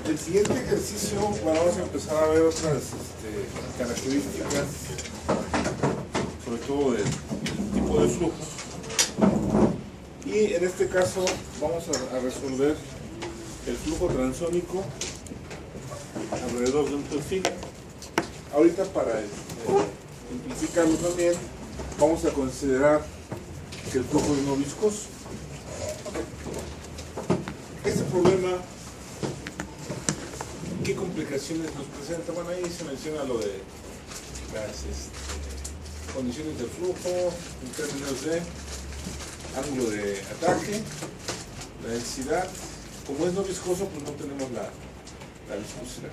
El siguiente ejercicio, bueno, vamos a empezar a ver otras características, sobre todo del tipo de flujo. Y en este caso vamos a resolver el flujo transónico alrededor de un perfil. Ahorita para simplificarlo también, vamos a considerar que el flujo es no viscoso. Este problema, ¿qué complicaciones nos presenta? Bueno, ahí se menciona lo de las condiciones del flujo en términos de ángulo de ataque, la densidad. Como es no viscoso, pues no tenemos la viscosidad.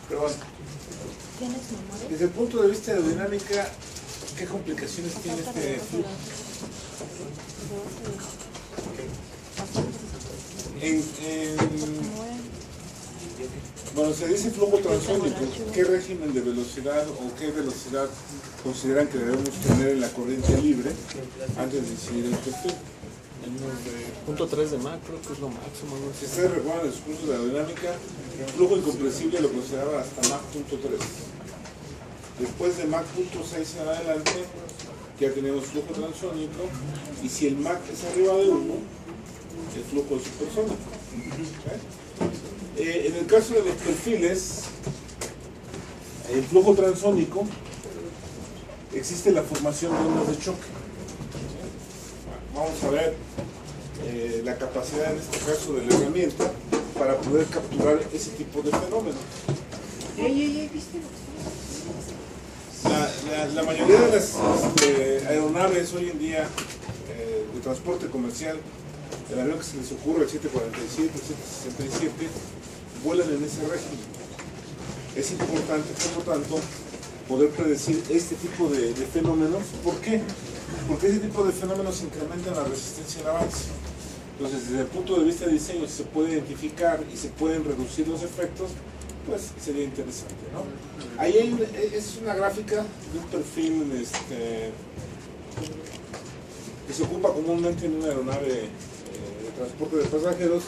Pero bueno, desde el punto de vista de aerodinámica, ¿qué complicaciones tiene este flujo? Bueno, se dice flujo transónico. ¿Qué régimen de velocidad o qué velocidad consideran que debemos tener en la corriente libre antes de decidir el perfil? Punto 3 de Mach, creo que es lo máximo. ¿No? Si ustedes recuerdan los cursos de aerodinámica, el flujo incompresible lo consideraban hasta Mach punto 3. Después de Mach punto 6 en adelante, ya tenemos flujo transónico, y si el Mach es arriba de 1, el flujo es supersónico. En el caso de los perfiles, el flujo transónico, existe la formación de ondas de choque. Vamos a ver la capacidad en este caso de la herramienta para poder capturar ese tipo de fenómenos. La mayoría de las aeronaves hoy en día de transporte comercial, el avión que se les ocurre, el 747, el 767, vuelan en ese régimen. Es importante, por lo tanto, poder predecir este tipo de fenómenos. ¿Por qué? Porque ese tipo de fenómenos incrementan la resistencia al avance. Entonces, desde el punto de vista de diseño, si se puede identificar y se pueden reducir los efectos, pues sería interesante, ¿no? Ahí es una gráfica de un perfil que se ocupa comúnmente en una aeronave de transporte de pasajeros,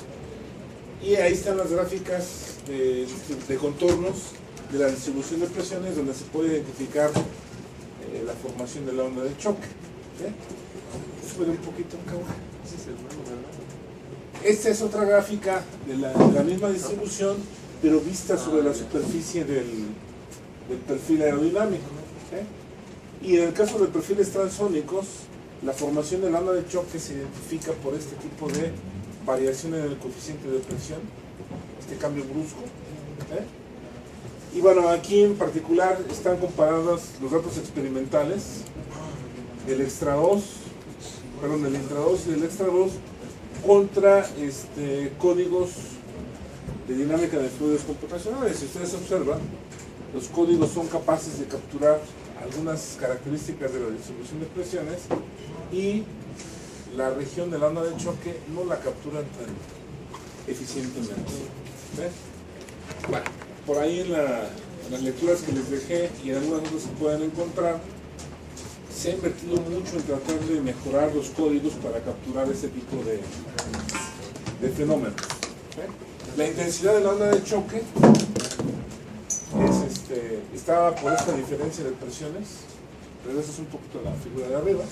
y ahí están las gráficas de contornos de la distribución de presiones, donde se puede identificar la formación de la onda de choque. Sube un poquito, cabrón. Esta es otra gráfica de la misma distribución, pero vista sobre la superficie del perfil aerodinámico. Y en el caso de perfiles transónicos, la formación de la onda de choque se identifica por este tipo de variación en el coeficiente de presión, este cambio brusco. Y bueno, aquí en particular están comparados los datos experimentales del Extra 2, perdón, del Intra 2 y del Extra 2 contra códigos de dinámica de fluidos computacionales. Si ustedes observan, los códigos son capaces de capturar algunas características de la distribución de presiones, y la región de la onda de choque no la capturan tan eficientemente. Bueno, por ahí en las lecturas que les dejé y en algunas otras se pueden encontrar, se ha invertido mucho en tratar de mejorar los códigos para capturar este tipo de fenómenos. La intensidad de la onda de choque está por esta diferencia de presiones. Regresas un poquito a la figura de arriba.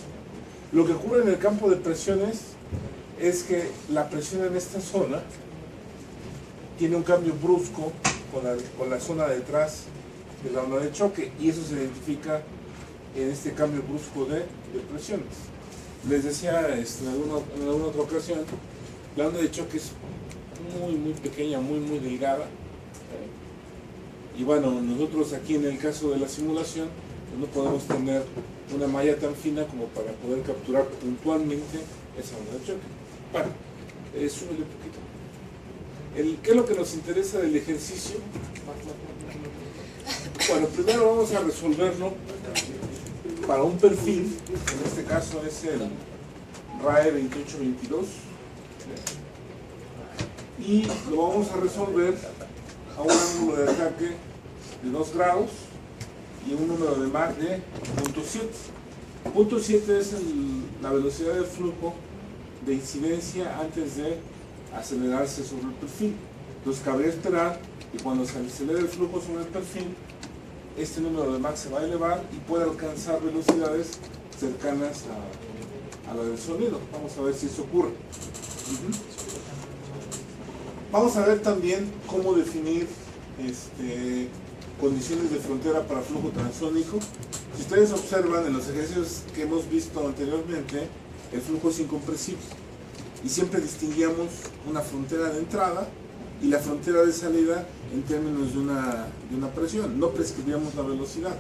Lo que ocurre en el campo de presiones es que la presión en esta zona tiene un cambio brusco con la zona detrás de la onda de choque, y eso se identifica en este cambio brusco de presiones. Les decía en alguna otra ocasión, la onda de choque es muy pequeña, muy delgada, y bueno, nosotros aquí en el caso de la simulación pues no podemos tener una malla tan fina como para poder capturar puntualmente esa onda de choque. Bueno, súbele un poquito. ¿Qué es lo que nos interesa del ejercicio? Bueno, primero vamos a resolverlo para un perfil, en este caso es el RAE 2822, y lo vamos a resolver a un ángulo de ataque de 2 grados y un número de Mach de 0.7. 0.7 es la velocidad del flujo de incidencia antes de acelerarse sobre el perfil. Entonces cabría esperar que cuando se acelere el flujo sobre el perfil, este número de Mach se va a elevar y puede alcanzar velocidades cercanas a la del sonido. Vamos a ver si eso ocurre. Vamos a ver también cómo definir condiciones de frontera para flujo transónico. Si ustedes observan en los ejercicios que hemos visto anteriormente, el flujo es incompresible y siempre distinguíamos una frontera de entrada y la frontera de salida en términos de una presión, no prescribíamos la velocidad.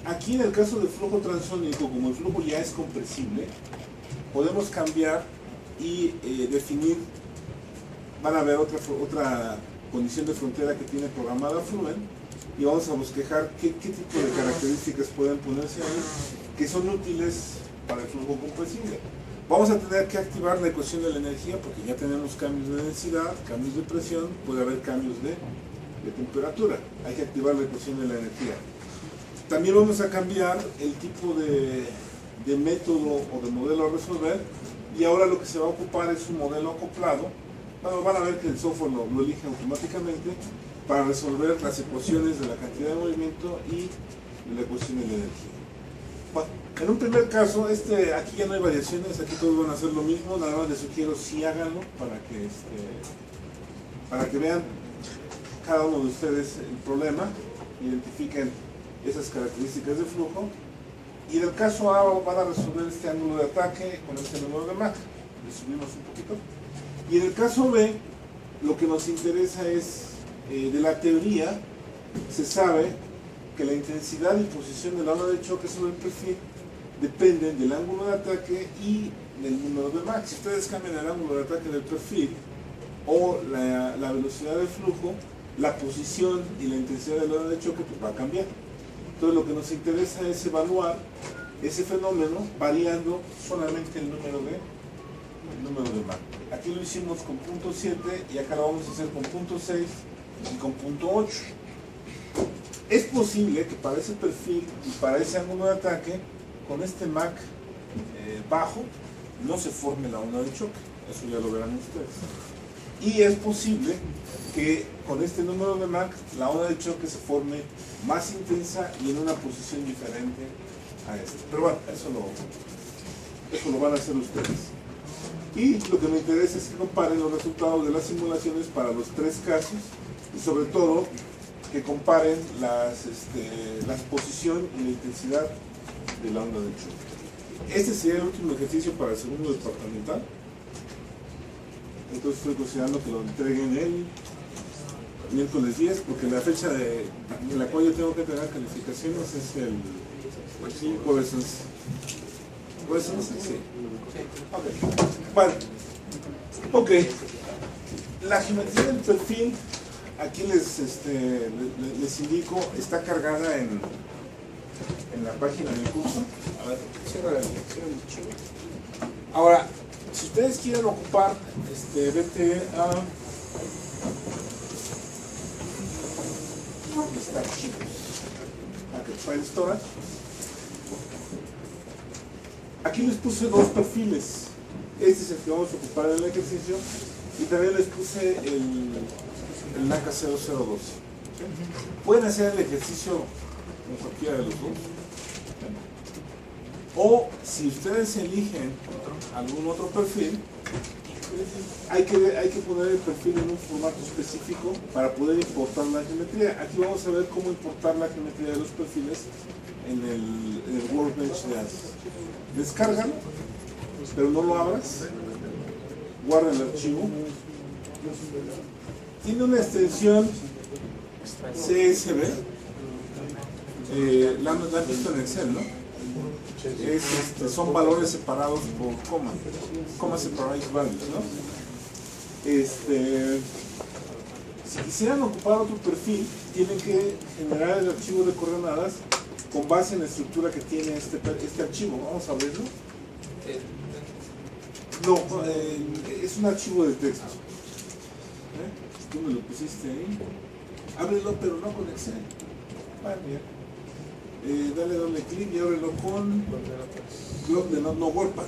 Aquí en el caso del flujo transónico, como el flujo ya es compresible, podemos cambiar y definir. Van a ver otra condición de frontera que tiene programada Fluent y vamos a bosquejar qué tipo de características pueden ponerse ahí que son útiles para el flujo compresible. Vamos a tener que activar la ecuación de la energía porque ya tenemos cambios de densidad, cambios de presión, puede haber cambios de temperatura. Hay que activar la ecuación de la energía. También vamos a cambiar el tipo de método o de modelo a resolver y ahora lo que se va a ocupar es un modelo acoplado. Bueno, van a ver que el software lo elige automáticamente para resolver las ecuaciones de la cantidad de movimiento y la ecuación de la energía. Bueno, en un primer caso, aquí ya no hay variaciones, aquí todos van a hacer lo mismo, nada más les sugiero sí háganlo para que vean cada uno de ustedes el problema, identifiquen esas características de flujo y en el caso A van a resolver este ángulo de ataque con este número de Mach. Le subimos un poquito. Y en el caso B, lo que nos interesa es, de la teoría, se sabe que la intensidad y posición de la onda de choque sobre el perfil dependen del ángulo de ataque y del número de Mach. Si ustedes cambian el ángulo de ataque del perfil o la velocidad del flujo, la posición y la intensidad de la onda de choque pues va a cambiar. Entonces lo que nos interesa es evaluar ese fenómeno variando solamente el número de Mach. Aquí lo hicimos con punto 7 y acá lo vamos a hacer con punto 6 y con punto 8. Es posible que para ese perfil y para ese ángulo de ataque, con este Mach bajo, no se forme la onda de choque. Eso ya lo verán ustedes. Y es posible que con este número de Mach la onda de choque se forme más intensa y en una posición diferente a esta. Pero bueno, eso lo van a hacer ustedes. Y lo que me interesa es que comparen los resultados de las simulaciones para los tres casos y sobre todo que comparen la posición y la intensidad de la onda de choque. Este sería el último ejercicio para el segundo departamental. Entonces estoy considerando que lo entreguen el miércoles 10 porque la fecha en la cual yo tengo que entregar calificaciones es el jueves 11. ¿Jueves 11? Sí. Ok. Bueno. Ok. La geometría del perfil, aquí les indico, está cargada en la página del curso. A ver, cierra el archivo. Ahora, si ustedes quieren ocupar, vete a este archivo, a que File Storage. Aquí les puse dos perfiles. Este es el que vamos a ocupar en el ejercicio y también les puse el NACA 0012. Pueden hacer el ejercicio con cualquiera de los dos. O si ustedes eligen algún otro perfil, hay que poner el perfil en un formato específico para poder importar la geometría. Aquí vamos a ver cómo importar la geometría de los perfiles en el Workbench de ANSYS. Descárgalo, pero no lo abras. Guarda el archivo. Tiene una extensión CSV. La han visto en Excel, ¿no? Son valores separados por coma. Coma separated values, ¿no? Si quisieran ocupar otro perfil, tienen que generar el archivo de coordenadas con base en la estructura que tiene este archivo. Vamos a abrirlo. No, es un archivo de texto. Tú me lo pusiste ahí. Ábrelo, pero no con Excel. Bien. Dale doble clic y ábrelo con WordPad.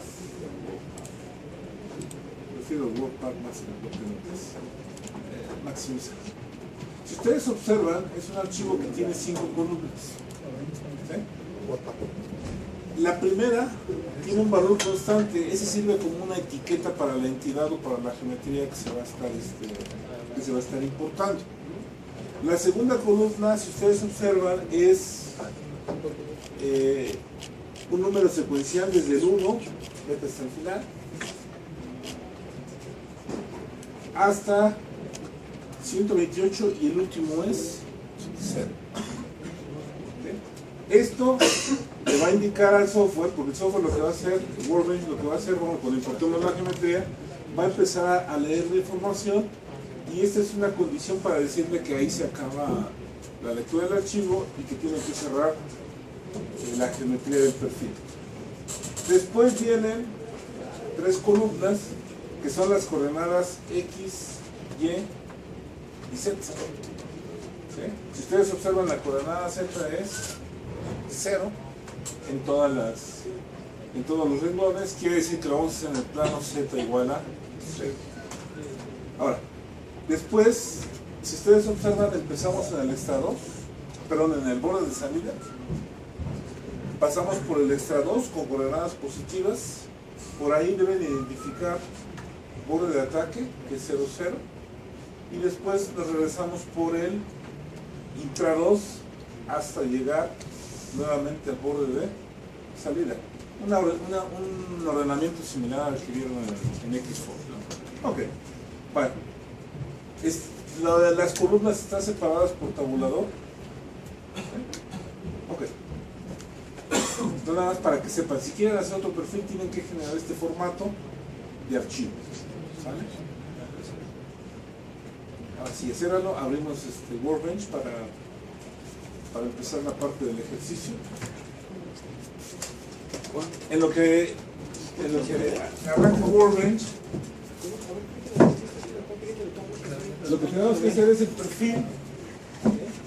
prefiero WordPad más en el bloque de notas. Maximizar. Si ustedes observan, es un archivo que tiene 5 columnas. ¿Sí? La primera tiene un valor constante, ese sirve como una etiqueta para la entidad o para la geometría que se va a estar importando. La segunda columna, si ustedes observan, es un número secuencial desde el 1, vete hasta el final, hasta 128 y el último es 0. Esto le va a indicar al software, porque el software lo que va a hacer, Workbench lo que va a hacer, bueno, cuando importemos la geometría, va a empezar a leer la información y esta es una condición para decirle que ahí se acaba la lectura del archivo y que tiene que cerrar la geometría del perfil. Después vienen 3 columnas que son las coordenadas X, Y y Z. ¿Sí? Si ustedes observan, la coordenada Z es 0 en todos los renglones, quiere decir que lo vamos a hacer en el plano Z igual a 0. Ahora, después, si ustedes observan, empezamos en el extra 2, perdón, en el borde de salida, pasamos por el extra 2 con coordenadas positivas, por ahí deben identificar borde de ataque, que es 0, 0, y después nos regresamos por el intra 2 hasta llegar nuevamente al borde de salida. Un ordenamiento similar al que vieron en Xforce, ¿no? Ok, bueno, las columnas están separadas por tabulador. Ok, entonces nada más para que sepan, si quieren hacer otro perfil tienen que generar este formato de archivo, ¿sale? Ahora sí, ciérralo, abrimos Workbench para empezar la parte del ejercicio. En lo que arranca Workbench, lo que tenemos que hacer es el perfil.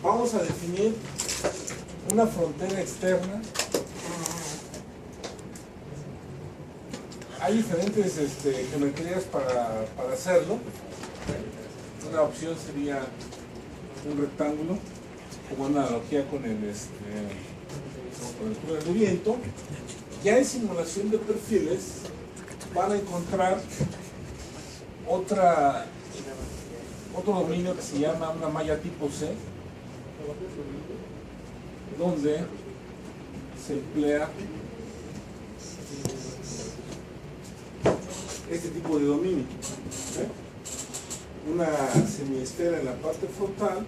Vamos a definir una frontera externa. Hay diferentes geometrías para hacerlo. Una opción sería un rectángulo, como una analogía con el túnel de viento. Ya en simulación de perfiles van a encontrar otro dominio que se llama una malla tipo C, donde se emplea este tipo de dominio. Una semiesfera en la parte frontal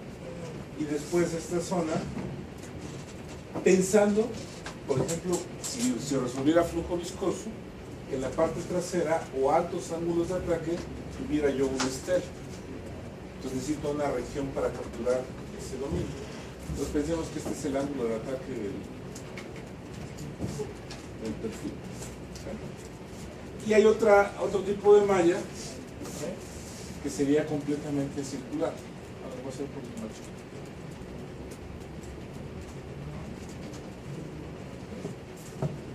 y después esta zona, pensando, por ejemplo, si se resolviera flujo viscoso, en la parte trasera o altos ángulos de ataque tuviera yo un estel. Entonces necesito una región para capturar ese dominio. Entonces pensemos que este es el ángulo de ataque del perfil. ¿Sí? Y hay otro tipo de malla, ¿sí?, que sería completamente circular. Ahora voy a hacer un poquito más chico.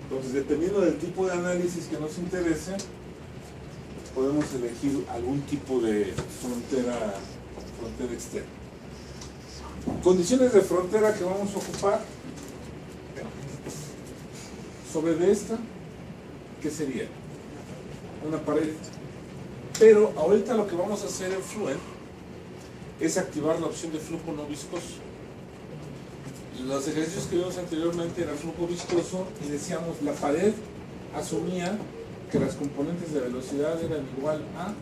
Entonces, dependiendo del tipo de análisis que nos interese, podemos elegir algún tipo de frontera externa. Condiciones de frontera que vamos a ocupar. Sobre de esta, ¿qué sería? Una pared. Pero ahorita lo que vamos a hacer en Fluent es activar la opción de flujo no viscoso. Los ejercicios que vimos anteriormente eran flujo viscoso y decíamos la pared asumía que las componentes de velocidad eran igual a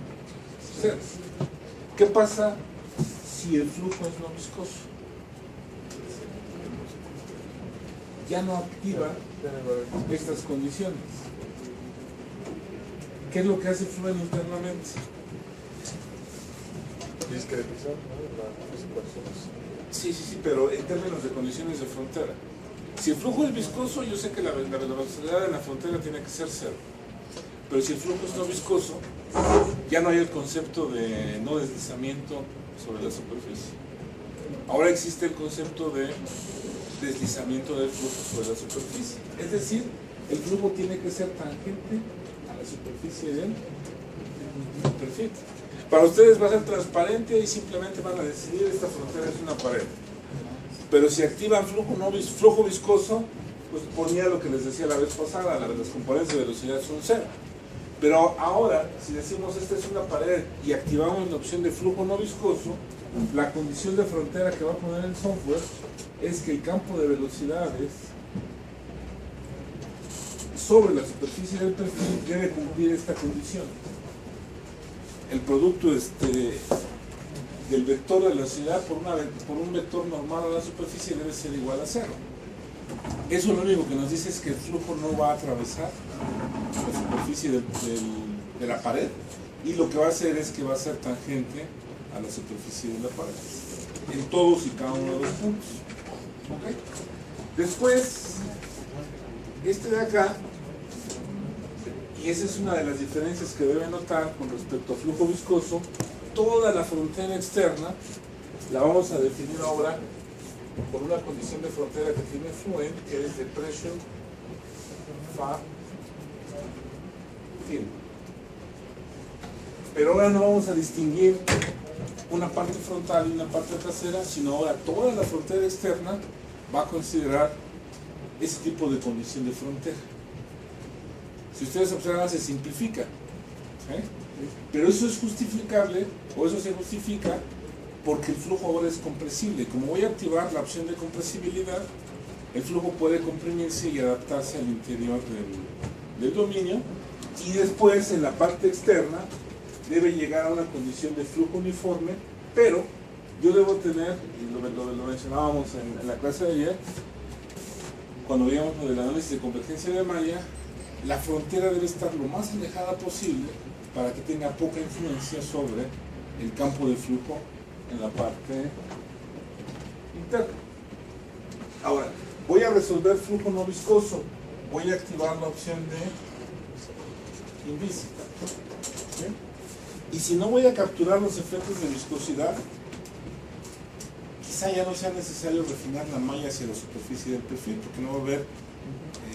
0. ¿Qué pasa si el flujo es no viscoso? Ya no activa estas condiciones. ¿Qué es lo que hace Fluent internamente? Discretizar, ¿no?, las ecuaciones. Sí, pero en términos de condiciones de frontera. Si el flujo es viscoso, yo sé que la velocidad en la frontera tiene que ser 0. Pero si el flujo es no viscoso, ya no hay el concepto de no deslizamiento sobre la superficie. Ahora existe el concepto de deslizamiento del flujo sobre la superficie. Es decir, el flujo tiene que ser tangente a la superficie del el perfil. Para ustedes va a ser transparente y simplemente van a decidir esta frontera es una pared. Pero si activan flujo viscoso, pues ponía lo que les decía la vez pasada, las componentes de velocidad son cero. Pero ahora, si decimos esta es una pared y activamos la opción de flujo no viscoso, la condición de frontera que va a poner el software es que el campo de velocidades sobre la superficie del perfil debe cumplir esta condición. El producto del vector de velocidad por un vector normal a la superficie debe ser igual a cero. Eso lo único que nos dice es que el flujo no va a atravesar la superficie de la pared, y lo que va a hacer es que va a ser tangente a la superficie de la pared en todos y cada uno de los puntos. ¿Okay? Después, este de acá, y esa es una de las diferencias que deben notar con respecto a flujo viscoso, toda la frontera externa la vamos a definir ahora por una condición de frontera que tiene Fluent, que es de pressure fa film. Pero ahora no vamos a distinguir una parte frontal y una parte trasera, sino ahora toda la frontera externa va a considerar ese tipo de condición de frontera. Si ustedes observan, se simplifica, ¿sí? Pero eso es justificable, o eso se justifica porque el flujo ahora es compresible. Como voy a activar la opción de compresibilidad, el flujo puede comprimirse y adaptarse al interior del dominio, y después en la parte externa debe llegar a una condición de flujo uniforme, pero yo debo tener, y lo mencionábamos en la clase de ayer, cuando veíamos lo del análisis de convergencia de malla, la frontera debe estar lo más alejada posible para que tenga poca influencia sobre el campo de flujo en la parte interna. Ahora, voy a resolver flujo no viscoso, voy a activar la opción de Invisible. ¿Sí? Y si no voy a capturar los efectos de viscosidad, quizá ya no sea necesario refinar la malla hacia la superficie del perfil, porque no va a haber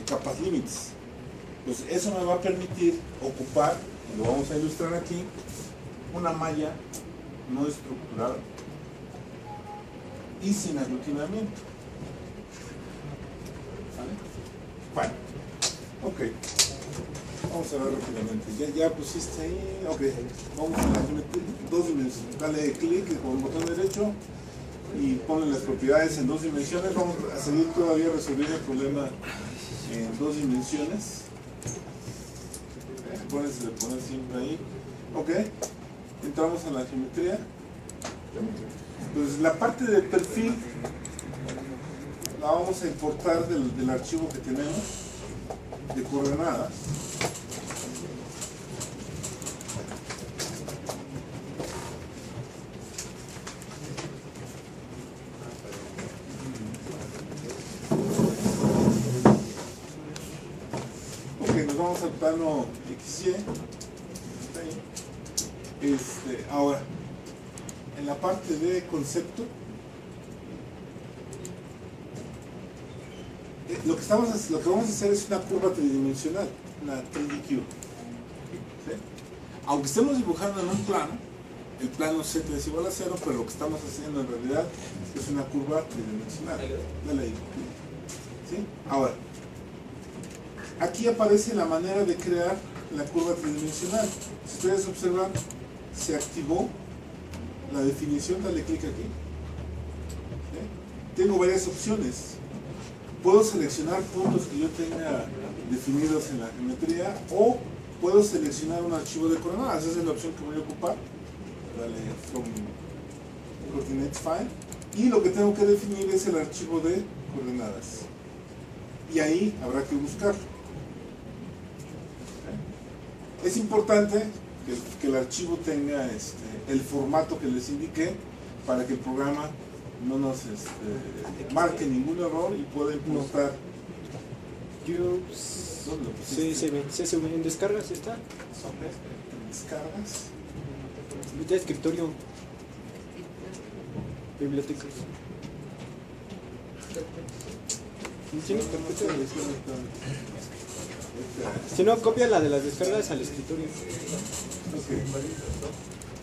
capas límites. Pues eso me va a permitir ocupar, y lo vamos a ilustrar aquí, una malla no estructurada y sin aglutinamiento. ¿Vale? Bueno, ok. Vamos a ver rápidamente. Ya pusiste ahí. Ok. Vamos a la geometría. 2 dimensiones. Dale clic con el botón derecho y ponle las propiedades en 2 dimensiones. Vamos a seguir todavía resolviendo el problema en 2 dimensiones. Acuérdense de poner siempre ahí. Ok. Entramos a la geometría. Pues la parte del perfil la vamos a importar del archivo que tenemos de coordenadas. Ok, nos vamos al plano XY. Ahora, en la parte de concepto, lo que vamos a hacer es una curva tridimensional, una 3D cube. ¿Sí? Aunque estemos dibujando en un plano, el plano Z es igual a 0, pero lo que estamos haciendo en realidad es una curva tridimensional. Dale ahí. ¿Sí? Ahora, aquí aparece la manera de crear la curva tridimensional. Si ustedes observan, se activó la definición, dale clic aquí. ¿Sí? Tengo varias opciones. Puedo seleccionar puntos que yo tenga definidos en la geometría, o puedo seleccionar un archivo de coordenadas. Esa es la opción que voy a ocupar. Dale from coordinates file, y lo que tengo que definir es el archivo de coordenadas, y ahí habrá que buscarlo. Es importante que el archivo tenga el formato que les indiqué para que el programa no nos marque ningún error y pueda importar. ¿Dónde lo pusiste? Sí, en descargas está. En descargas. De escritorio. Bibliotecas. Sí, Si no, copia la de las descargas al escritorio. Ok.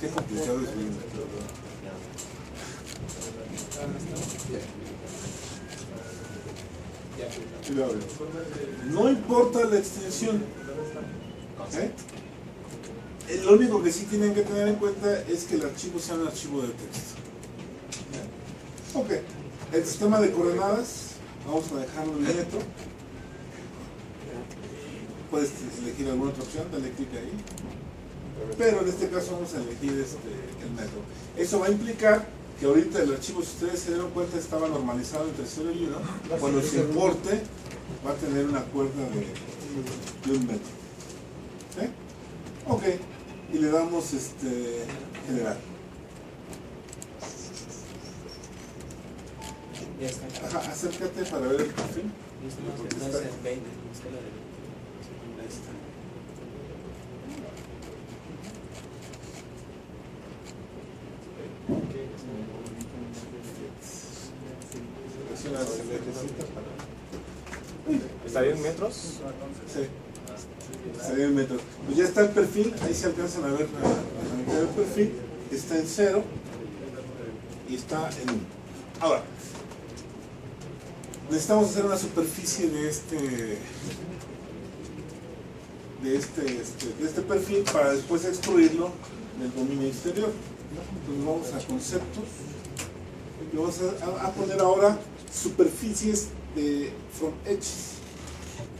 Qué complicado es bien. Cuidado. No importa la extensión. ¿Eh? Lo único que sí tienen que tener en cuenta es que el archivo sea un archivo de texto. Ok. El sistema de coordenadas, vamos a dejarlo en metro. Puedes elegir alguna otra opción, dale clic ahí. Pero en este caso vamos a elegir el metro. Eso va a implicar que ahorita el archivo, si ustedes se dieron cuenta, estaba normalizado entre 0 y 1. Cuando se importe, va a tener una cuerda de 1 metro. ¿Sí? Ok. Y le damos generar. Ajá, acércate para ver el perfil. ¿Está bien metros? Sí. Está bien metros. Pues ya está el perfil, ahí se alcanzan a ver la mitad del perfil. Está en 0 y está en 1. Ahora, necesitamos hacer una superficie de este perfil para después extruirlo del dominio exterior. Entonces vamos a conceptos y vamos a poner ahora superficies de from edges.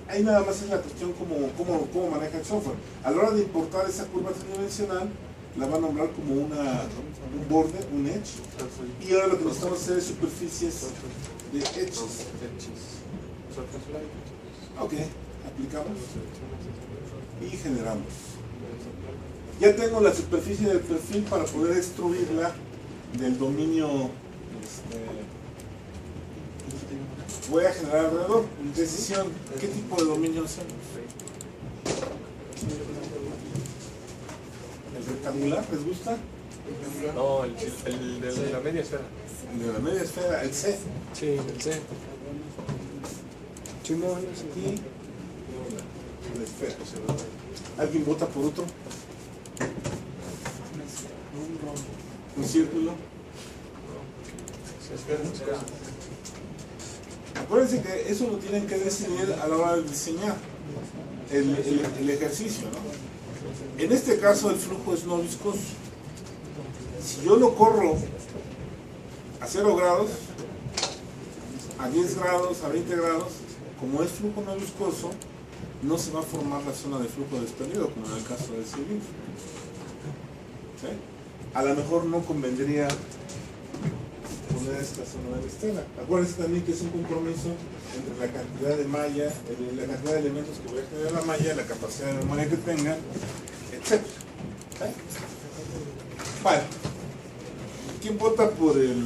Ahí nada más es la cuestión cómo maneja el software. A la hora de importar esa curva tridimensional, la va a nombrar como un borde, un edge. Y ahora lo que necesitamos hacer es superficies de edges. Ok, aplicamos y generamos. Ya tengo la superficie del perfil para poder extruirla del dominio. Voy a generar alrededor. Decisión, ¿qué tipo de dominio hacemos? ¿El rectangular les gusta? No, el de la media esfera. El de la media esfera, el C. Sí, el C. Chimón, Y la esfera. ¿Alguien vota por otro? ¿Un círculo? Acuérdense que eso lo tienen que decidir a la hora de diseñar el ejercicio, ¿no? En este caso el flujo es no viscoso. Si yo lo corro a 0 grados, a 10 grados, a 20 grados, como es flujo no viscoso, no se va a formar la zona de flujo desprendido, como en el caso del cilindro. ¿Sí? A lo mejor no convendría poner esta zona de la estela. Acuérdense también que es un compromiso entre la cantidad de malla, la cantidad de elementos que voy a generar en la malla, la capacidad de memoria que tenga, etc. ¿Sí? Vale. ¿Quién vota por el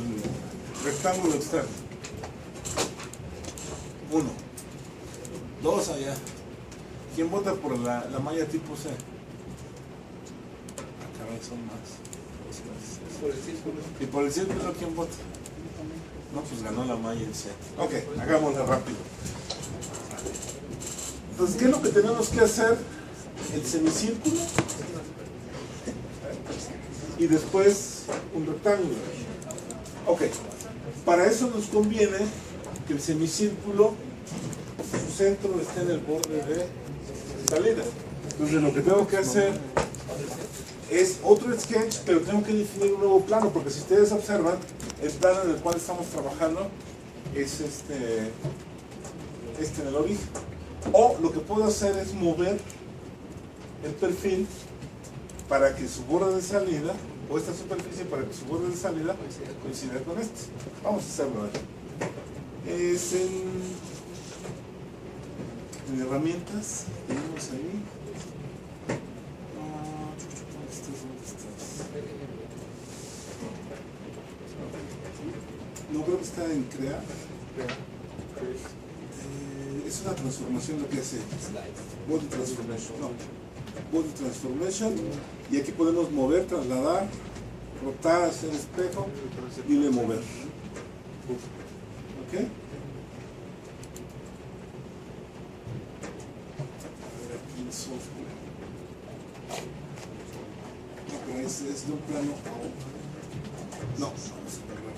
rectángulo externo? 1. 2 allá. ¿Quién vota por la malla tipo C? Acá son más. Por el círculo. ¿Y por el círculo quién vota? No, pues ganó la malla en C. Ok, hagámosla rápido. Entonces, ¿qué es lo que tenemos que hacer? El semicírculo y después un rectángulo. Ok, para eso nos conviene que el semicírculo, su centro esté en el borde de salida. Entonces lo que tengo que hacer es otro sketch, pero tengo que definir un nuevo plano, porque si ustedes observan, el plano en el cual estamos trabajando es este en el origen. O lo que puedo hacer es mover el perfil para que su borde de salida, o esta superficie para que su borde de salida coincida con este. Vamos a hacerlo ahora. Es en herramientas, tenemos ahí. No creo que está en crear. Es una transformación lo que hace. Body transformation. No. Body transformation. Y aquí podemos mover, trasladar, rotar, hacer espejo y de mover. ¿Ok? es de un plano a otro. No, vamos a agarrar.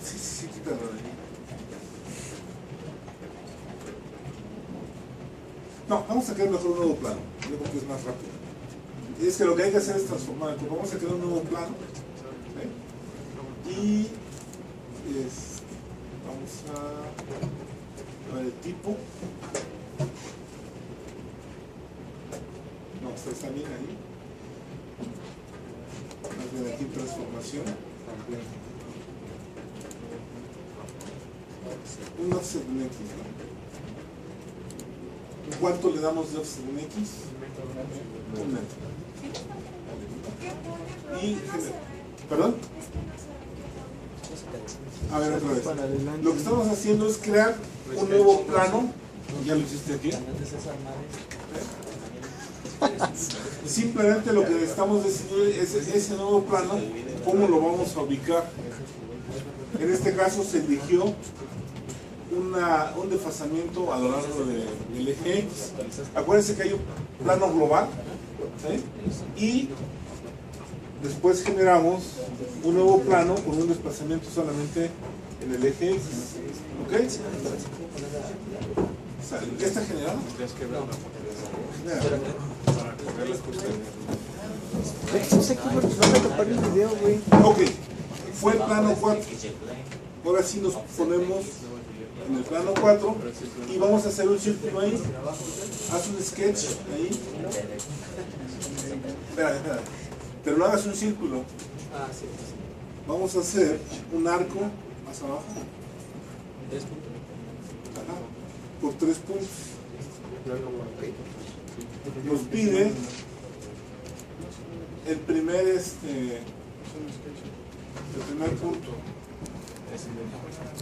Sí, quítalo de ahí. No, vamos a crear mejor un nuevo plano. Yo creo que es más rápido. Y es que lo que hay que hacer es transformar. Entonces vamos a crear un nuevo plano. ¿Okay? Y vamos a ver el tipo. No, está bien ahí. Más bien aquí transformación. Un offset en X, ¿no? ¿Cuánto le damos de offset en X? Un metro. Y, ¿perdón? A ver, otra vez. Lo que estamos haciendo es crear un nuevo plano. ¿Ya lo hiciste aquí? Simplemente lo que estamos decidiendo es ese nuevo plano, cómo lo vamos a ubicar. En este caso se eligió un desfasamiento a lo largo del eje X. Acuérdense que hay un plano global, ¿sí? Y después generamos un nuevo plano con un desplazamiento solamente en el eje X. ¿Ok? ¿Ya está generado? No sé cómo nos van a tapar el video, güey. Ok, fue el plano 4. Ahora sí nos ponemos en el plano 4 y vamos a hacer un círculo ahí. Haz un sketch ahí. Espera. Pero no hagas un círculo. Vamos a hacer un arco más abajo. Ajá, por 3 puntos. Nos pide el primer punto.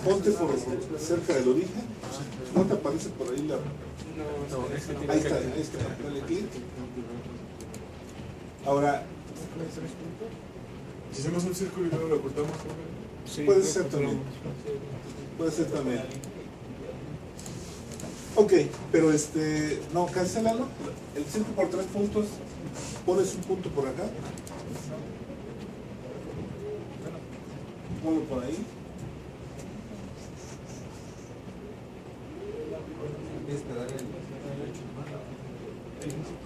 Ponte por cerca del origen. ¿No te aparece por ahí la? Ahí está, dale clic. Ahora, si hacemos un círculo y luego lo cortamos, Sí, puede ser también. Puede ser también. Ok, pero no, cancélalo. El círculo por 3 puntos. Pones un punto por acá. Ponlo por ahí.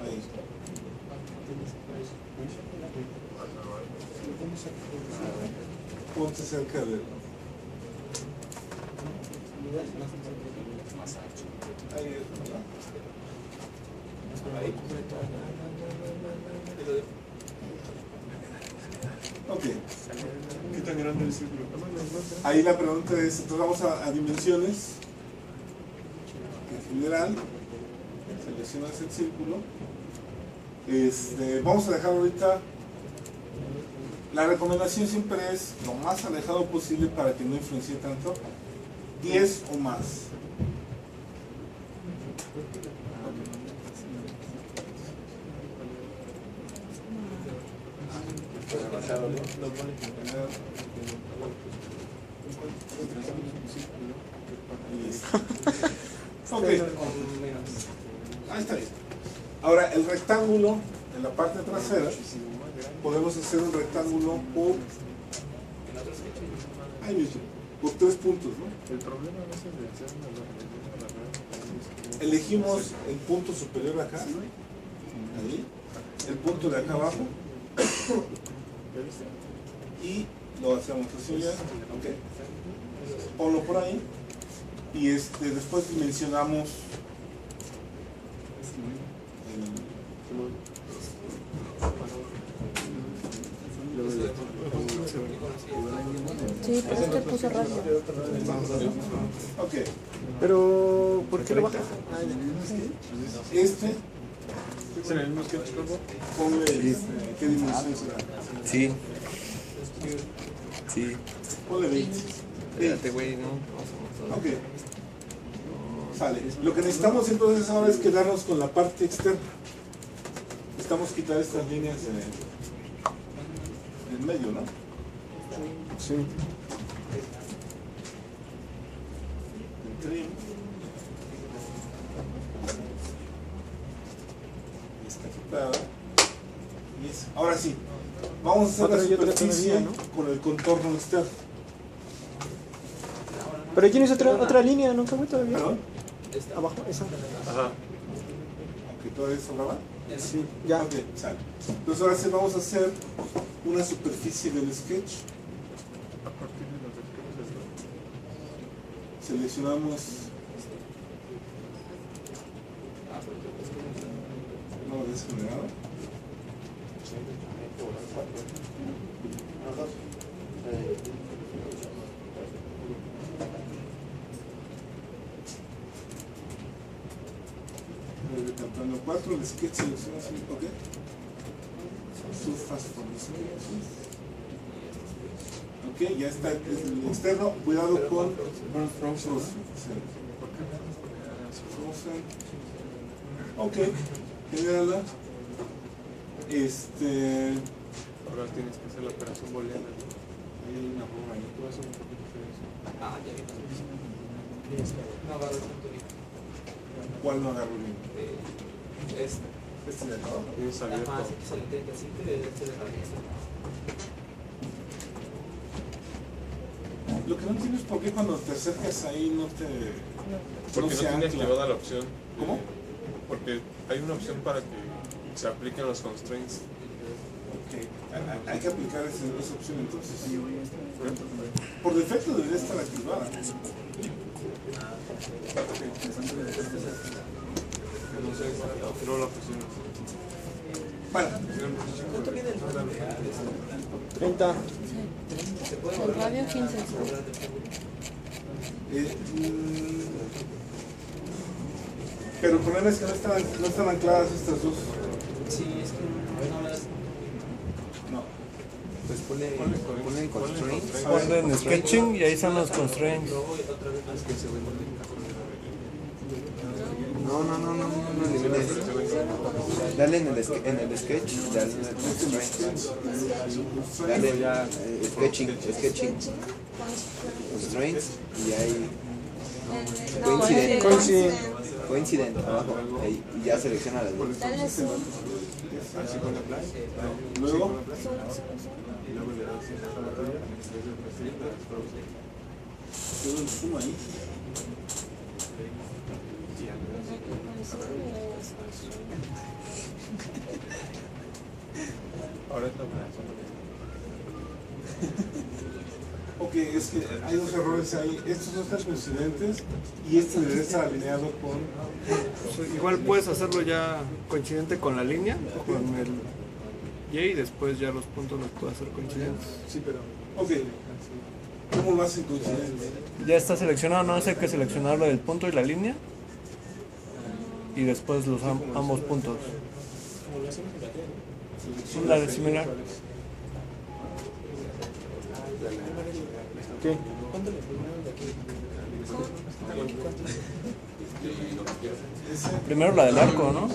Ahí. Ponte cerca de él. Ahí es, ¿verdad? Ahí. Ok. ¿Qué tan grande el círculo? Ahí la pregunta es, entonces vamos a dimensiones. En general, seleccionas el círculo. Vamos a dejar ahorita. La recomendación siempre es lo más alejado posible para que no influencie tanto. 10 o más. Ok. Ahí está bien. Ahora el rectángulo en la parte trasera podemos hacer un rectángulo por ahí mismo, por 3 puntos, ¿no? El problema no es el de hacer una Elegimos el punto superior acá, ahí, el punto de acá abajo y lo hacemos así ya, ok. Ponlo por ahí y después dimensionamos Sí, pero este puso radio. ok. Pero, ¿por qué lo bajas? Este, ¿Es en el mismo sketch, por favor? ponle qué dimensión será. Sí. Sí. Ponle 20. Espérate, güey, no. Ok. Sale. Lo que necesitamos entonces ahora es quedarnos con la parte externa. Necesitamos quitar estas líneas en medio, ¿no? Sí. Trim. Está quitada. Ahora sí, vamos a hacer Otra la y otra superficie todavía, ¿no? con el contorno externo. Pero tienes otra línea, ¿no, cabrón? Todavía. ¿Perdón? Abajo, esa. Ajá. Aunque todavía sobraba. Sí, ya. Ok, sale. Entonces ahora sí vamos a hacer una superficie del sketch. A partir de los vectores, Seleccionamos no desgenerado. Campana 4, el sketch seleccionamos, ok. Surface for the sketch. Ok, ya está el externo. Cuidado con Frozen. Ok, genérala. ahora tienes que hacer la operación booleana, ¿no? Hay una broma ahí. Tú vas a hacer un poquito de eso. Ah, ya vi. No agarro el punto bien. ¿Cuál no agarro bien? Este. Este de acá. Tienes abierto. Ajá, así que sale 35 y de este de cabeza. Lo que no entiendo es por qué cuando te acercas ahí no te. Porque no se tienes ancla. activada la opción. ¿Cómo? Porque hay una opción para que se apliquen los constraints. Ok, hay que aplicar esa opción entonces. Por defecto debería estar activada. No sé, no la pusieron. Bueno, ¿Cuánto viene el 30. El radio 15. pero el problema es que no están ancladas estas dos. Sí, es que no las. No. Pues ponle constraints. Ponle en sketching y ahí están los constraints. Luego otra vez más que se ve No elimines. Dale en el sketch, dale en el constraints. Dale ya sketching, constraints y ahí coincident abajo. Ahí, y ya selecciona las dos. Dale zoom. Así con apply. Luego, Y luego le das a la pantalla. tengo un zoom ahí. Ahora está Ok, es que hay dos errores ahí. Estos no están coincidentes y este debería estar alineado con. Igual puedes hacerlo ya coincidente con la línea, con el Y, y después ya los puntos los puedes hacer coincidentes. Sí, pero. Ok, ¿cómo lo hacen coincidente? Ya está seleccionado, no hay que seleccionarlo del punto y la línea. Y después los ambos puntos. La de similar. ¿Qué? Primero la del arco, ¿no?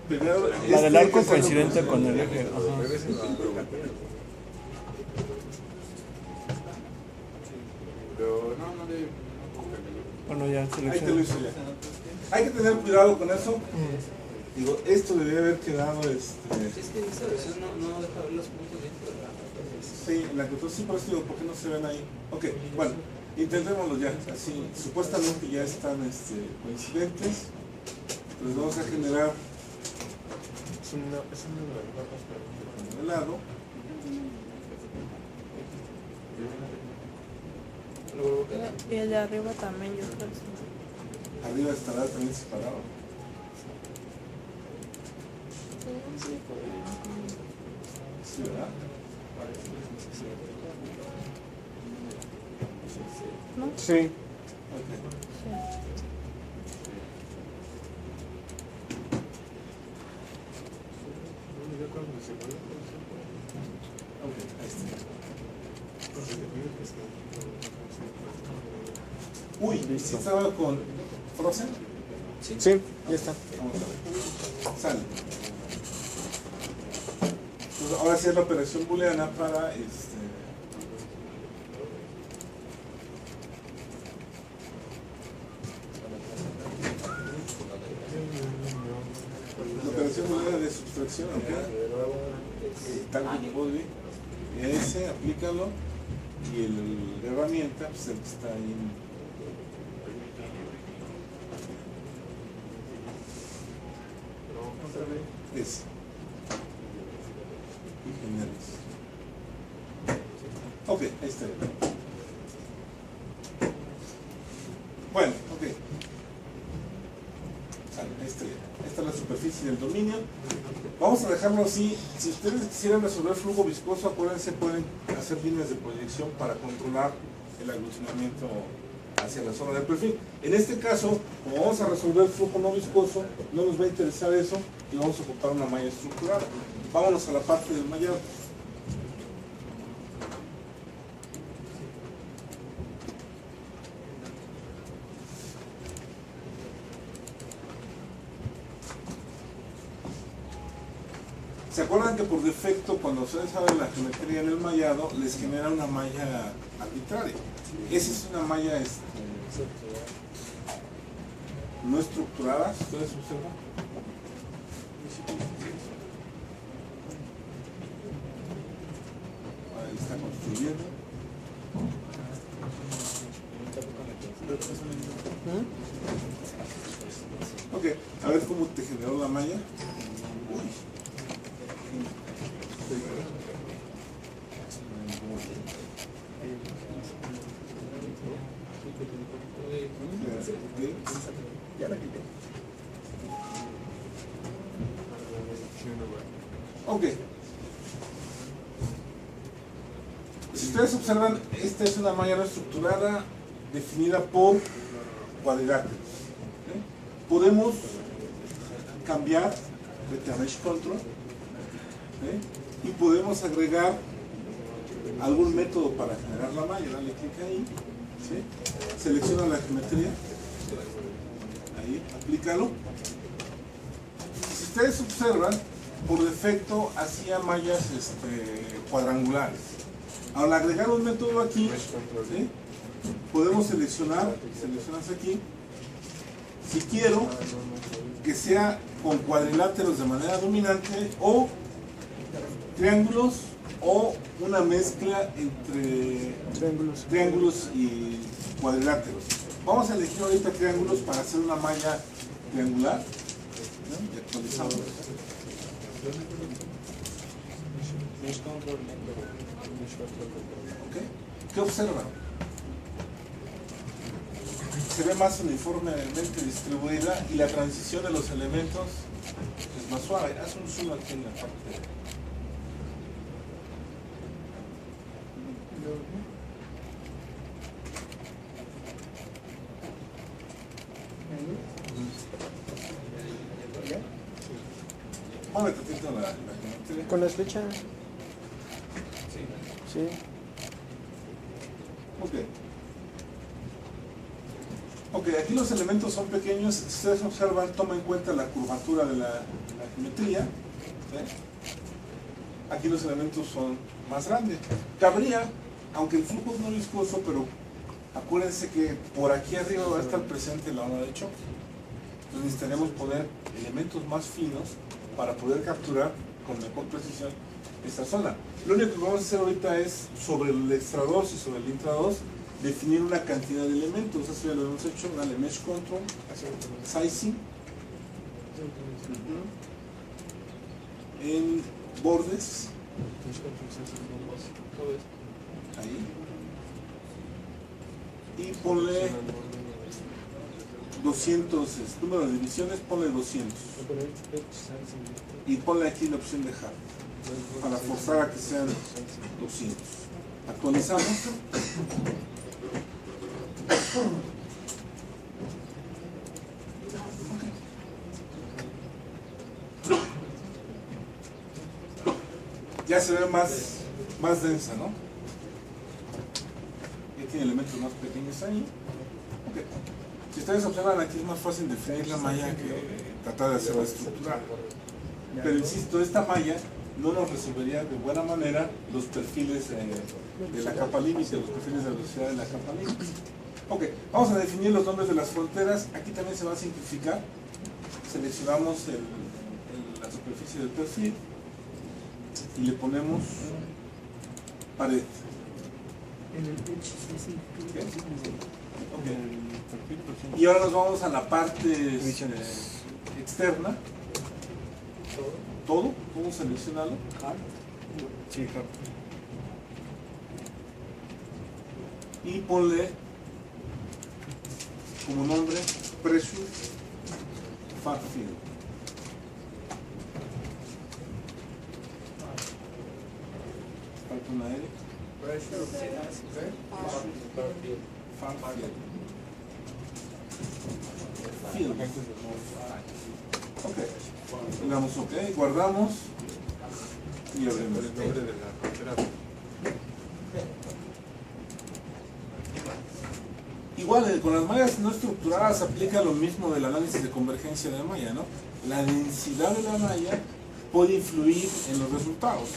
Primero, La del arco es el- coincidente con el eje. Ajá. Pero no le. Bueno, ya Ahí te lo seleccioné. hice ya. Hay que tener cuidado con eso. Digo, esto debería haber quedado. Es que en esta versión no deja ver los puntos dentro de la. Sí, en la que tú sí, por eso digo, ¿por qué no se ven ahí? Ok, bueno, intentémoslo ya. Así, supuestamente ya están coincidentes. Entonces vamos a generar Es una de las barras para. en el lado. Luego queda. Y el de arriba también, yo creo que sí. Arriba estará también separado. Sí, ¿verdad? ¿No? Sí. Ok. Sí. Ok, ahí está. Uy, ¿sí estaba con Frozen? Sí, ya está. Vamos a ver. Sale. Entonces, ahora sí es la operación booleana para la operación booleana de sustracción. Target body, ese, aplícalo, y el de herramienta, pues el que está ahí ese. Y generes. Ok, ahí está. Bueno, ok. Sale, ahí está. Esta es la superficie del dominio. Vamos a dejarlo así. Si ustedes quisieran resolver flujo viscoso, acuérdense, pueden hacer líneas de proyección para controlar el aglutinamiento hacia la zona del perfil. En este caso, como vamos a resolver flujo no viscoso, no nos va a interesar eso y vamos a ocupar una malla estructurada. Vámonos a la parte del mallado. ¿Se acuerdan que por defecto, cuando ustedes saben la geometría en el mallado, les genera una malla arbitraria? Esa es una malla no estructurada, ¿ustedes observan? Ahí está construyendo. Ok, a ver cómo te generó la malla. Uy. Ya la quité. Ok. Si ustedes observan, esta es una malla no estructurada definida por cuadriláteros. Podemos cambiar de Mesh Control y podemos agregar algún método para generar la malla. Dale clic ahí, ¿sí? Selecciona la geometría, ahí, aplícalo. Si ustedes observan, por defecto hacía mallas cuadrangulares. Al agregar un método aquí, ¿sí? Podemos seleccionas aquí, si quiero que sea con cuadriláteros de manera dominante o triángulos o una mezcla entre triángulos y cuadriláteros. Vamos a elegir ahorita triángulos para hacer una malla triangular, ¿no? Y actualizamos. ¿Okay? ¿Qué observan? Se ve más uniformemente distribuida y la transición de los elementos es más suave. Haz un zoom aquí en la parte. Ponle tantito la geometría. ¿Con las flechas? Sí. Ok, aquí los elementos son pequeños. Si ustedes observan, toma en cuenta la curvatura de la geometría. ¿Sí? Aquí los elementos son más grandes. Cabría, aunque el flujo es no viscoso, pero acuérdense que por aquí arriba va a estar presente la onda de choque. Entonces necesitaremos poner elementos más finos para poder capturar con mejor precisión esta zona. Lo único que vamos a hacer ahorita es, sobre el extra 2 y sobre el intra 2, definir una cantidad de elementos. Eso ya lo hemos hecho. Dale Mesh Control, Sizing, en bordes, ahí, y ponle 200, número de divisiones, ponle 200. Y ponle aquí la opción de hard, para forzar a que sean 200. Actualizamos. Ya se ve más densa, ¿no? Ya tiene elementos más pequeños ahí. Okay. Si ustedes observan, aquí es más fácil definir la malla que tratar de hacerla estructural. Pero insisto, esta malla no nos resolvería de buena manera los perfiles de la capa límite, los perfiles de velocidad de la capa límite. Ok, vamos a definir los nombres de las fronteras. Aquí también se va a simplificar. Seleccionamos la superficie superficie del perfil y le ponemos pared. Ok. Y ahora nos vamos a la parte externa. Todo seleccionarlo. Sí, claro. Y ponle como nombre Pressure Far Field. Falta una L. Far Field. Field. Ok. Le damos OK, guardamos y abrimos. El nombre de la frontera. Igual, con las mallas no estructuradas aplica lo mismo del análisis de convergencia de malla, ¿no? La densidad de la malla puede influir en los resultados.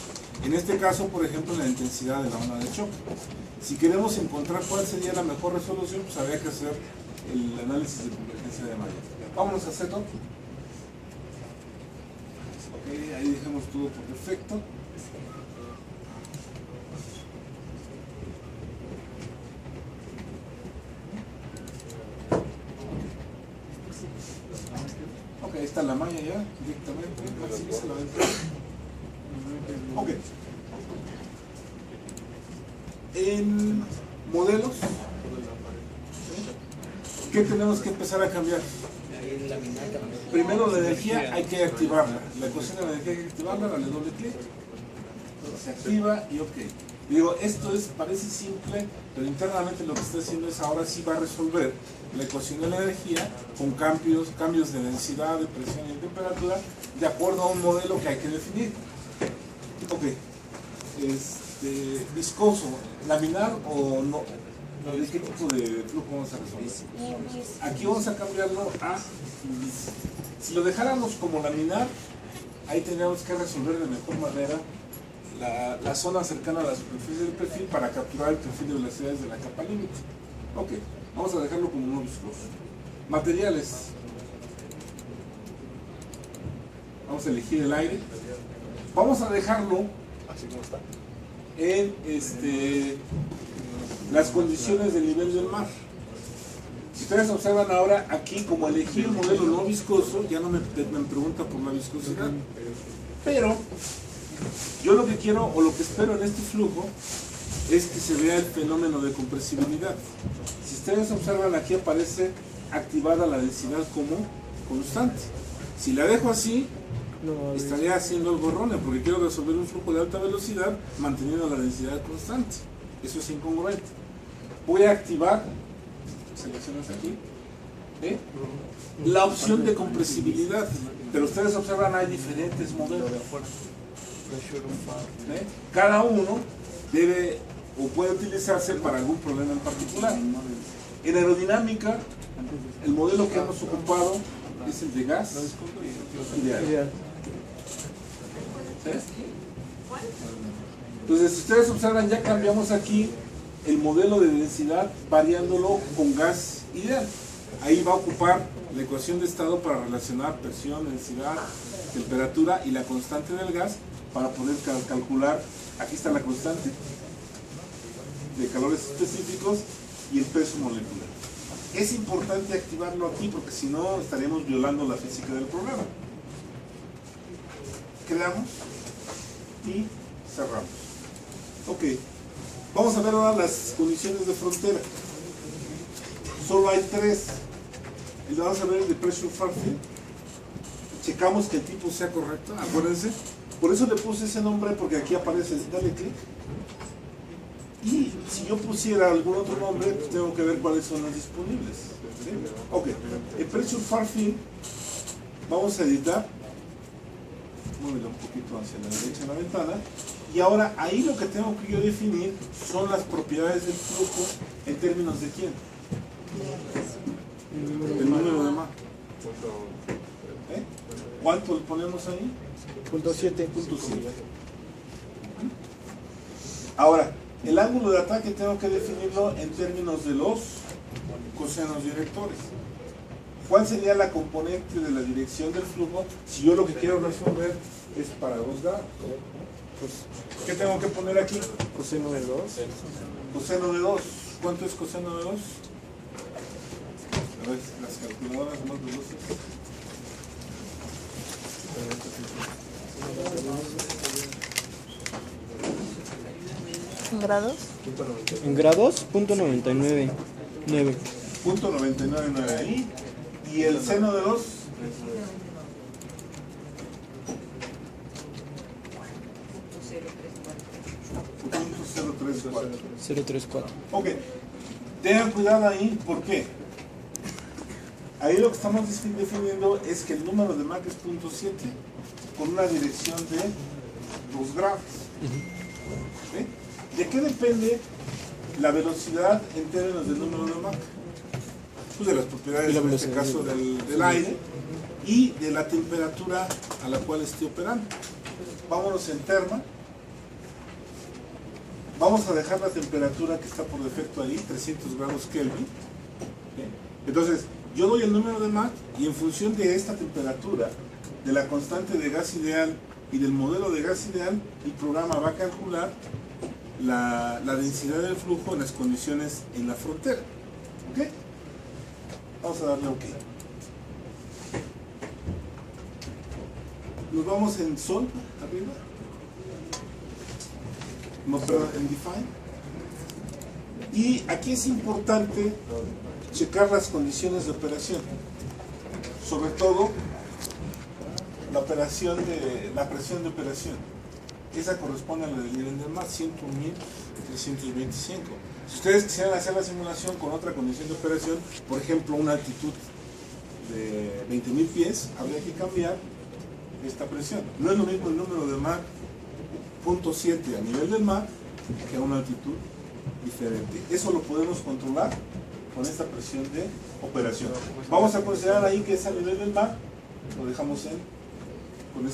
En este caso, por ejemplo, en la intensidad de la onda de choque. Si queremos encontrar cuál sería la mejor resolución, pues habría que hacer el análisis de convergencia de malla. Vámonos a hacerlo. Ok, ahí dejamos todo por defecto. Ok, ahí está la malla ya, directamente. Maximiza la ventana. Ok. En modelos, ¿qué tenemos que empezar a cambiar? Primero la energía hay que activarla. La ecuación de la energía hay que activarla, dale doble clic. Se activa y ok. Digo, esto parece simple, pero internamente lo que está haciendo es ahora sí va a resolver la ecuación de la energía con cambios de densidad, de presión y de temperatura de acuerdo a un modelo que hay que definir. Ok. Viscoso, laminar o no. ¿De qué tipo de flujo vamos a resolver? Aquí vamos a cambiarlo a lis. Si lo dejáramos como laminar, ahí tendríamos que resolver de mejor manera la zona cercana a la superficie del perfil para capturar el perfil de velocidades de la capa límite. Ok, vamos a dejarlo como no viscoso. Materiales. Vamos a elegir el aire. Vamos a dejarlo Así como está. en las condiciones del nivel del mar. Si ustedes observan ahora aquí, como elegí el modelo no viscoso, ya no me pregunta por la viscosidad. Pero yo lo que quiero o lo que espero en este flujo es que se vea el fenómeno de compresibilidad. Si ustedes observan, aquí aparece activada la densidad como constante. Si la dejo así, estaría haciendo algo erróneo porque quiero resolver un flujo de alta velocidad manteniendo la densidad constante. Eso es incongruente. Voy a activar, seleccionas aquí, la opción de compresibilidad. Pero ustedes observan, hay diferentes modelos. Cada uno debe o puede utilizarse para algún problema en particular. En aerodinámica, el modelo que hemos ocupado es el de gas y de aire. ¿Sí? Entonces, si ustedes observan, ya cambiamos aquí el modelo de densidad variándolo con gas ideal. Ahí va a ocupar la ecuación de estado para relacionar presión, densidad, temperatura y la constante del gas para poder calcular, aquí está la constante de calores específicos y el peso molecular. Es importante activarlo aquí porque si no estaríamos violando la física del programa. Creamos y cerramos. Ok, vamos a ver ahora las condiciones de frontera. Solo hay tres. Vamos a ver el de Pressure Far Field. Checamos que el tipo sea correcto, acuérdense. Por eso le puse ese nombre porque aquí aparece, dale clic. Y si yo pusiera algún otro nombre, pues tengo que ver cuáles son los disponibles. ¿Sí? Ok, el Pressure Far Field, vamos a editar. Muévelo un poquito hacia la derecha en la ventana. Y ahora ahí lo que tengo que yo definir son las propiedades del flujo en términos de quién. El número de Mach. ¿Cuánto le ponemos ahí? Punto 7. Punto 7. Ahora, el ángulo de ataque tengo que definirlo en términos de los cosenos directores. ¿Cuál sería la componente de la dirección del flujo si yo lo que quiero resolver es para 2 grados? Pues, ¿qué tengo que poner aquí? Coseno de 2. Coseno de 2. ¿Cuánto es coseno de 2? A ver, las calculadoras más veloces. ¿En grados? En grados, punto 99. 9. Punto 99 ahí. ¿Y el seno de 2? Punto 034. 034. Ok, tengan cuidado ahí, ¿por qué? Ahí lo que estamos definiendo es que el número de Mach es 0.7 con una dirección de 2 grados. ¿Sí? ¿De qué depende la velocidad en términos del número de Mach? Pues de las propiedades, en este caso, del aire y de la temperatura a la cual esté operando. Vámonos en terma. Vamos a dejar la temperatura que está por defecto ahí, 300 grados Kelvin. ¿Sí? Entonces, yo doy el número de Mach y en función de esta temperatura, de la constante de gas ideal y del modelo de gas ideal, el programa va a calcular la densidad del flujo en las condiciones en la frontera. ¿Ok? Vamos a darle OK. Nos vamos en Sol, arriba. No, perdón, en Define. Y aquí es importante checar las condiciones de operación. Sobre todo la operación de la presión de operación. Esa corresponde a la del nivel del mar, 101.325. Si ustedes quisieran hacer la simulación con otra condición de operación, por ejemplo, una altitud de 20.000 pies, habría que cambiar esta presión. No es lo mismo el número de Mach 0.7 a nivel del mar que a una altitud diferente. Eso lo podemos controlar con esta presión de operación. Vamos a considerar ahí que es a nivel del mar, lo dejamos en